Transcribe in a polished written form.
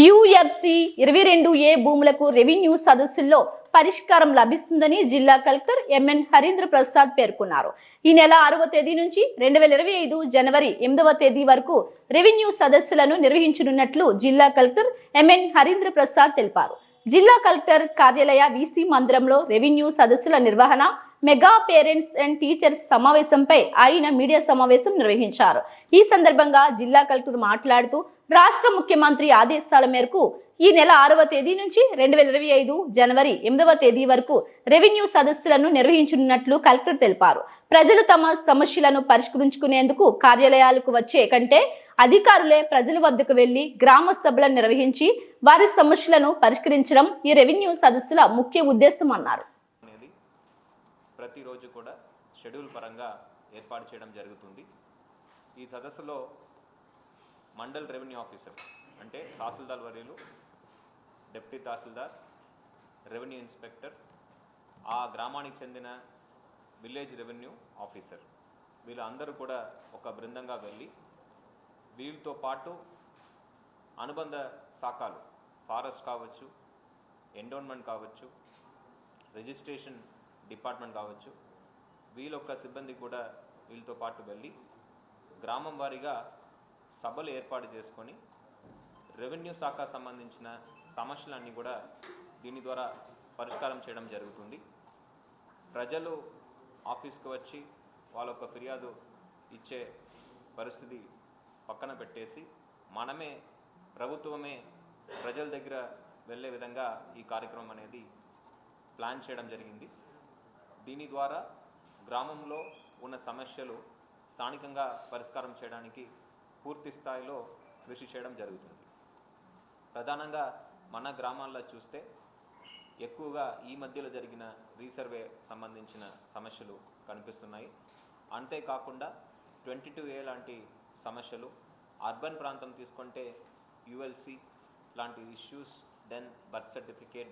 UFC 22A భూములకు revenue సదస్సుల్లో పరిష్కారం లభిస్తుందని జిల్లా కలెక్టర్ ఎంఎన్ హరీంద్ర ప్రసాద్ పేర్కొన్నారు. ఈ నెల 6వ తేదీ నుంచి 2025 జనవరి 8వ తేదీ వరకు రెవెన్యూ సదస్సులను నిర్వహించనున్నట్లు జిల్లా కలెక్టర్ ఎంఎన్ హరీంద్ర ప్రసాద్ తెలిపారు. జిల్లా కలెక్టర్ కార్యాలయ వీసీ మందిరంలో రెవెన్యూ సదస్సుల నిర్వహణ, మెగా పేరెంట్స్ అండ్ టీచర్స్ సమావేశంపై ఆయన మీడియా సమావేశం నిర్వహించారు. ఈ సందర్భంగా జిల్లా కలెక్టర్ మాట్లాడుతూ రాష్ట్ర ముఖ్యమంత్రి ఆదేశాల మేరకు ఈ నెల 6వ తేదీ నుంచి 2025 జనవరి 8వ తేదీ వరకు రెవెన్యూ సదస్సులను నిర్వహించనున్నట్లు కలెక్టర్ తెలిపారు. ప్రజలు తమ సమస్యలను పరిష్కరించుకునేందుకు కార్యాలయాలకు వచ్చే కంటే అధికారులే ప్రజల వద్దకు వెళ్లి గ్రామ సభలను నిర్వహించి వారి సమస్యలను పరిష్కరించడం ఈ రెవెన్యూ సదస్సుల ముఖ్య ఉద్దేశం అన్నారు. ప్రతిరోజు కూడా షెడ్యూల్ పరంగా ఏర్పాటు చేయడం జరుగుతుంది. ఈ సదస్సులో మండల్ రెవెన్యూ ఆఫీసర్ అంటే తహసీల్దార్ వర్యులు, డిప్యూటీ తహసీల్దార్, రెవెన్యూ ఇన్స్పెక్టర్, ఆ గ్రామానికి చెందిన విలేజ్ రెవెన్యూ ఆఫీసర్ వీళ్ళందరూ కూడా ఒక బృందంగా వెళ్ళి వీళ్ళతో పాటు అనుబంధ శాఖలు ఫారెస్ట్ కావచ్చు, ఎండోన్మెంట్ కావచ్చు, రిజిస్ట్రేషన్ డిపార్ట్మెంట్ కావచ్చు, వీళ్ళొక్క సిబ్బంది కూడా వీళ్ళతో పాటు వెళ్ళి గ్రామం వారీగా సభలు ఏర్పాటు చేసుకొని రెవెన్యూ శాఖ సంబంధించిన సమస్యలన్నీ కూడా దీని ద్వారా పరిష్కారం చేయడం జరుగుతుంది. ప్రజలు ఆఫీస్కి వచ్చి వాళ్ళొక్క ఫిర్యాదు ఇచ్చే పరిస్థితి పక్కన పెట్టేసి మనమే ప్రభుత్వమే ప్రజల దగ్గర వెళ్ళే విధంగా ఈ కార్యక్రమం అనేది ప్లాన్ చేయడం జరిగింది. దీని ద్వారా గ్రామంలో ఉన్న సమస్యలు స్థానికంగా పరిష్కారం చేయడానికి పూర్తి స్థాయిలో కృషి చేయడం జరుగుతుంది. ప్రధానంగా మన గ్రామాల్లో చూస్తే ఎక్కువగా ఈ మధ్యలో జరిగిన రీసర్వే సంబంధించిన సమస్యలు కనిపిస్తున్నాయి. అంతేకాకుండా 22A లాంటి సమస్యలు, అర్బన్ ప్రాంతం తీసుకుంటే ULC లాంటి ఇష్యూస్, దెన్ బర్త్ సర్టిఫికేట్